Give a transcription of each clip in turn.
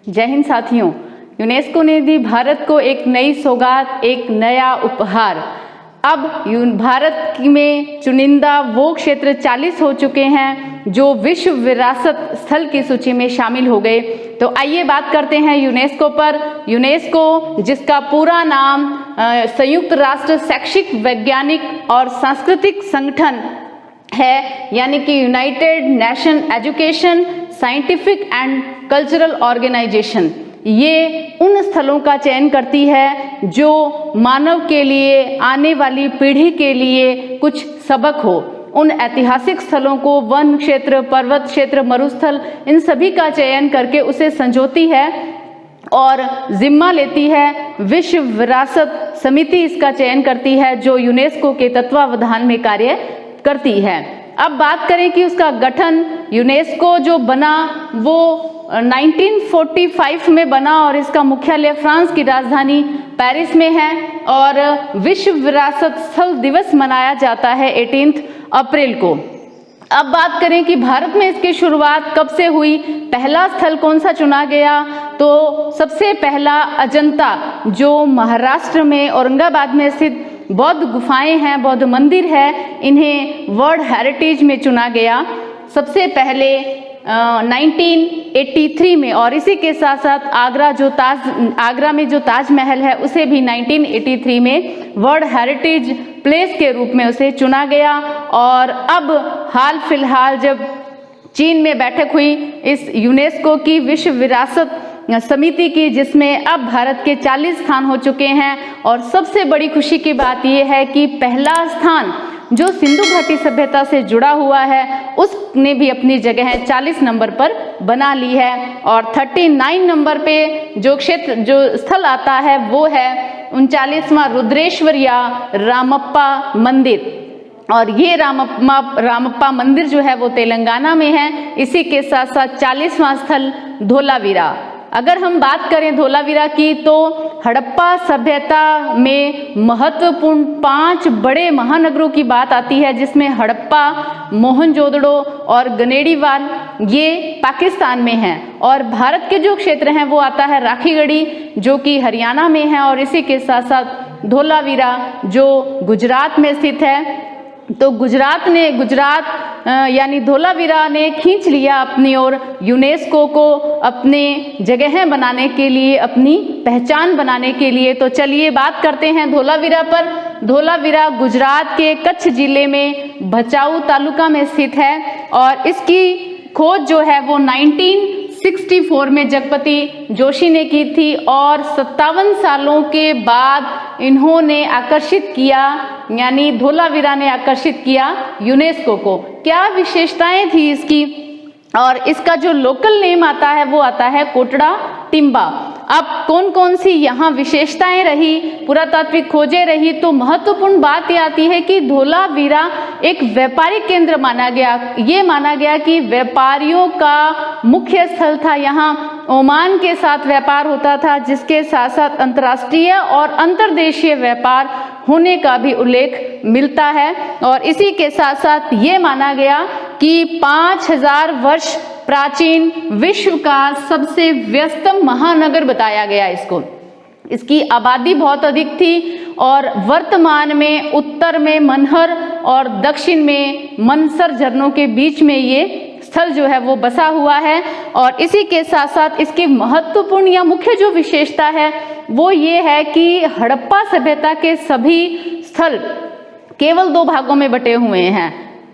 जय हिंद साथियों। यूनेस्को ने दी भारत को एक नई सौगात, एक नया उपहार। अब भारत में चुनिंदा वो क्षेत्र 40 हो चुके हैं जो विश्व विरासत स्थल की सूची में शामिल हो गए। तो आइए बात करते हैं यूनेस्को पर। यूनेस्को, जिसका पूरा नाम संयुक्त राष्ट्र शैक्षिक, वैज्ञानिक और सांस्कृतिक संगठन है, यानी कि United Nation Education, Scientific and Cultural Organization, ये उन स्थलों का चयन करती है जो मानव के लिए, आने वाली पीढ़ी के लिए कुछ सबक हो। उन ऐतिहासिक स्थलों को, वन क्षेत्र, पर्वत क्षेत्र, मरुस्थल, इन सभी का चयन करके उसे संजोती है और जिम्मा लेती है। विश्व विरासत समिति इसका चयन करती है जो यूनेस्को के तत्वावधान में कार्य करती है। अब बात करें कि उसका गठन, यूनेस्को जो बना वो 1945 में बना और इसका मुख्यालय फ्रांस की राजधानी पेरिस में है और विश्व विरासत स्थल दिवस मनाया जाता है 18 अप्रैल को। अब बात करें कि भारत में इसकी शुरुआत कब से हुई, पहला स्थल कौन सा चुना गया, तो सबसे पहला अजंता, जो महाराष्ट्र में औरंगाबाद में स्थित बौद्ध गुफाएं हैं, बौद्ध मंदिर है, इन्हें वर्ल्ड हेरिटेज में चुना गया सबसे पहले 1983 में। और इसी के साथ साथ आगरा में जो ताजमहल है उसे भी 1983 में वर्ल्ड हेरिटेज प्लेस के रूप में उसे चुना गया। और अब हाल फिलहाल जब चीन में बैठक हुई इस यूनेस्को की विश्व विरासत समिति की, जिसमें अब भारत के 40 स्थान हो चुके हैं। और सबसे बड़ी खुशी की बात यह है कि पहला स्थान जो सिंधु घाटी सभ्यता से जुड़ा हुआ है उसने भी अपनी जगह 40 नंबर पर बना ली है। और 39 नंबर पे जो स्थल आता है वो है 39वां रुद्रेश्वर या रामप्पा मंदिर। और ये रामप्पा मंदिर जो है वो तेलंगाना में है। इसी के साथ साथ 40वां स्थल धोलावीरा। अगर हम बात करें धोलावीरा की, तो हड़प्पा सभ्यता में महत्वपूर्ण 5 बड़े महानगरों की बात आती है, जिसमें हड़प्पा, मोहनजोदड़ो और गनेड़ीवाल ये पाकिस्तान में हैं। और भारत के जो क्षेत्र हैं वो आता है राखीगढ़ी, जो कि हरियाणा में है। और इसी के साथ साथ धोलावीरा जो गुजरात में स्थित है। तो गुजरात यानी धोलावीरा ने खींच लिया अपनी ओर यूनेस्को को अपने जगह बनाने के लिए, अपनी पहचान बनाने के लिए। तो चलिए बात करते हैं धोलावीरा पर। धोलावीरा गुजरात के कच्छ जिले में भचाऊ तालुका में स्थित है और इसकी खोज जो है वो 1964 में जगपति जोशी ने की थी। और 57 सालों के बाद इन्होंने आकर्षित किया, यानी धोलावीरा ने आकर्षित किया यूनेस्को को। क्या विशेषताएं थी इसकी, और इसका जो लोकल नेम आता है वो आता है कोटड़ा टिम्बा। अब कौन कौन सी यहाँ विशेषताएं रही, पुरातात्विक खोजें रही, तो महत्वपूर्ण बात यह आती है कि धोलावीरा एक व्यापारिक केंद्र माना गया। ये माना गया कि व्यापारियों का मुख्य स्थल था। यहाँ ओमान के साथ व्यापार होता था, जिसके साथ साथ अंतर्राष्ट्रीय और अंतर्देशीय व्यापार होने का भी उल्लेख मिलता है। और इसी के साथ साथ ये माना गया कि 5000 वर्ष प्राचीन विश्व का सबसे व्यस्तम महानगर बताया गया इसको। इसकी आबादी बहुत अधिक थी और वर्तमान में उत्तर में मनहर और दक्षिण में मनसर झरनों के बीच में ये स्थल जो है वो बसा हुआ है। और इसी के साथ साथ इसकी महत्वपूर्ण या मुख्य जो विशेषता है वो ये है कि हड़प्पा सभ्यता के सभी स्थल केवल 2 भागों में बटे हुए हैं,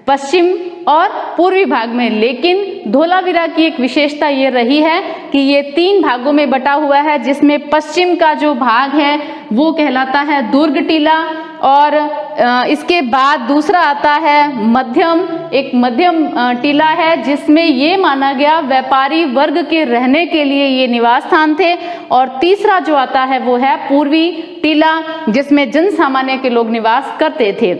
पश्चिम और पूर्वी भाग में। लेकिन धोलावीरा की एक विशेषता ये रही है कि ये 3 भागों में बटा हुआ है, जिसमें पश्चिम का जो भाग है वो कहलाता है दुर्ग टीला। और इसके बाद दूसरा आता है एक मध्यम टीला है, जिसमें ये माना गया व्यापारी वर्ग के रहने के लिए ये निवास स्थान थे। और तीसरा जो आता है वो है पूर्वी टीला, जिसमें जन सामान्य के लोग निवास करते थे।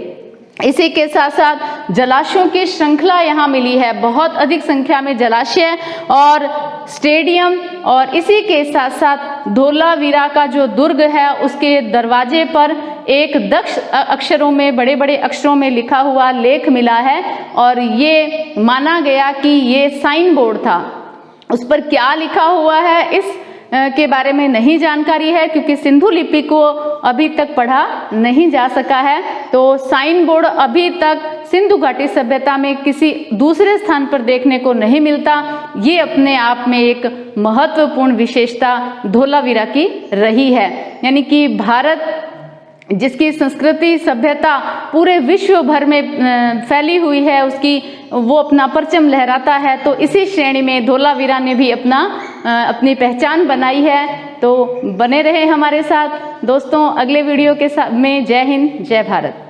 इसी के साथ साथ जलाशयों की श्रृंखला यहाँ मिली है, बहुत अधिक संख्या में जलाशय और स्टेडियम। और इसी के साथ साथ धोलावीरा का जो दुर्ग है उसके दरवाजे पर एक दक्ष अक्षरों में, बड़े बड़े अक्षरों में लिखा हुआ लेख मिला है। और ये माना गया कि ये साइन बोर्ड था। उस पर क्या लिखा हुआ है इस के बारे में नहीं जानकारी है, क्योंकि सिंधु लिपि को अभी तक पढ़ा नहीं जा सका है। तो साइन बोर्ड अभी तक सिंधु घाटी सभ्यता में किसी दूसरे स्थान पर देखने को नहीं मिलता। ये अपने आप में एक महत्वपूर्ण विशेषता धोलावीरा की रही है। यानी कि भारत जिसकी संस्कृति सभ्यता पूरे विश्व भर में फैली हुई है, उसकी वो अपना परचम लहराता है, तो इसी श्रेणी में धोलावीरा ने भी अपनी पहचान बनाई है। तो बने रहे हमारे साथ दोस्तों अगले वीडियो के साथ में। जय हिंद, जय भारत।